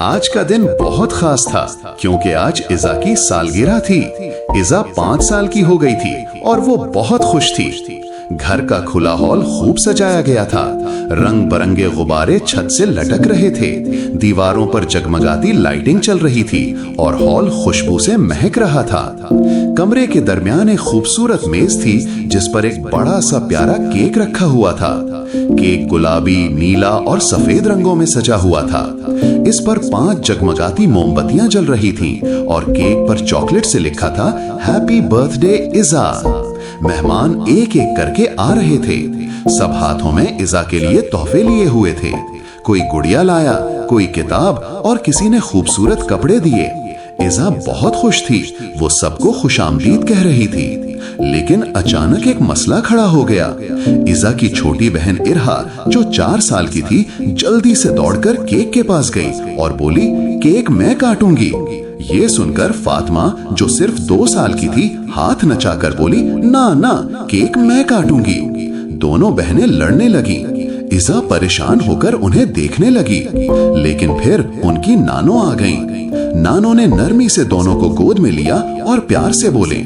آج کا دن بہت خاص تھا کیونکہ آج ایزا کی سالگرہ تھی۔ ایزا 5 سال کی ہو گئی تھی اور وہ بہت خوش تھی۔ گھر کا کھلا ہال خوب سجایا گیا تھا۔ رنگ برنگے غبارے چھت سے لٹک رہے تھے، دیواروں پر جگمگاتی لائٹنگ چل رہی تھی اور ہال خوشبو سے مہک رہا تھا۔ کمرے کے درمیان ایک خوبصورت میز تھی جس پر ایک بڑا سا پیارا کیک رکھا ہوا تھا۔ کیک گلابی، نیلا اور سفید رنگوں میں سجا ہوا تھا۔ اس پر 5 جگمگاتی موم بتیاں جل رہی تھیں اور کیک پر چاکلیٹ سے لکھا تھا ہیپی برتھ ڈے ایزا۔ مہمان ایک ایک کر کے آ رہے تھے، سب ہاتھوں میں ایزا کے لیے تحفے لیے ہوئے تھے۔ کوئی گڑیا لایا، کوئی کتاب اور کسی نے خوبصورت کپڑے دیے۔ ایزا بہت خوش تھی، وہ سب کو خوش آمدید کہہ رہی تھی۔ لیکن اچانک ایک مسئلہ کھڑا ہو گیا۔ ایزا کی چھوٹی بہن ارہا جو 4 سال کی تھی جلدی سے دوڑ کر کیک کے پاس گئی اور بولی کیک میں کاٹوں گی۔ یہ سن کر فاطمہ جو صرف 2 سال کی تھی ہاتھ نچا کر بولی نہ کیک میں کاٹوں گی۔ دونوں بہنیں لڑنے لگیں۔ ایزا پریشان ہو کر انہیں دیکھنے لگی، لیکن پھر ان کی نانو آ گئیں۔ نانو نے نرمی سے دونوں کو گود میں لیا اور پیار سے بولے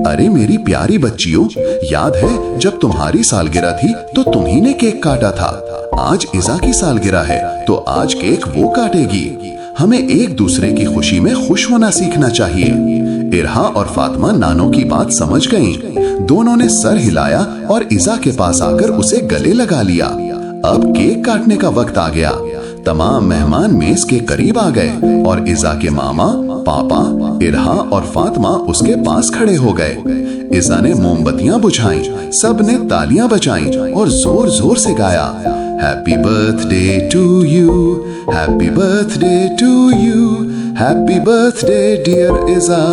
ارے میری پیاری بچیوں، یاد ہے جب تمہاری سالگرہ تھی تو تمہیں نے کیک کاٹا تھا۔ آج ایزا کی سالگرہ ہے تو آج کیک وہ کاٹے گی۔ ہمیں ایک دوسرے کی خوشی میں خوش ہونا سیکھنا چاہیے۔ ارہا اور فاطمہ نانو کی بات سمجھ گئیں۔ دونوں نے سر ہلایا اور ایزا کے پاس آ کر اسے گلے لگا لیا۔ اب کیک کاٹنے کا وقت آ گیا۔ تمام مہمان میز کے قریب آ گئے اور ایزا کے ماما، پاپا، ارہا اور فاطمہ اس کے پاس کھڑے ہو گئے۔ ایزا نے موم بتیاں بجھائیں، سب نے تالیاں بجائیں اور زور زور سے گایا happy birthday to you, happy birthday to you, happy birthday dear Aiza,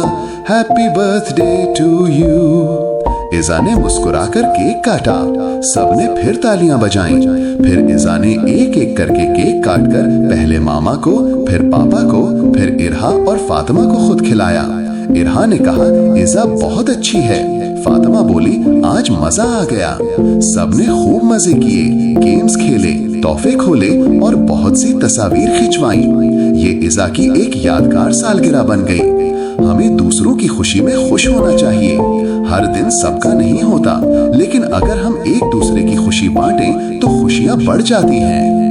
happy birthday to you. Aiza نے مسکرا کر کیک کاٹا، سب نے پھر تالیاں بجائیں۔ پھر ایزا نے ایک ایک کر کے کیک کاٹ کر پہلے ماما کو، پھر پاپا کو، پھر ارہا اور فاطمہ کو خود کھلایا۔ ارہا نے کہا ایزا بہت اچھی ہے۔ فاطمہ بولی آج مزہ آ گیا۔ سب نے خوب مزے کیے، گیمز کھیلے، تحفے کھولے اور بہت سی تصاویر کھنچوائیں۔ یہ ایزا کی ایک یادگار سالگرہ بن گئی۔ ہمیں دوسروں کی خوشی میں خوش ہونا چاہیے۔ ہر دن سب کا نہیں ہوتا، لیکن اگر ہم ایک دوسرے کی خوشی بانٹیں تو خوشیاں بڑھ جاتی ہیں۔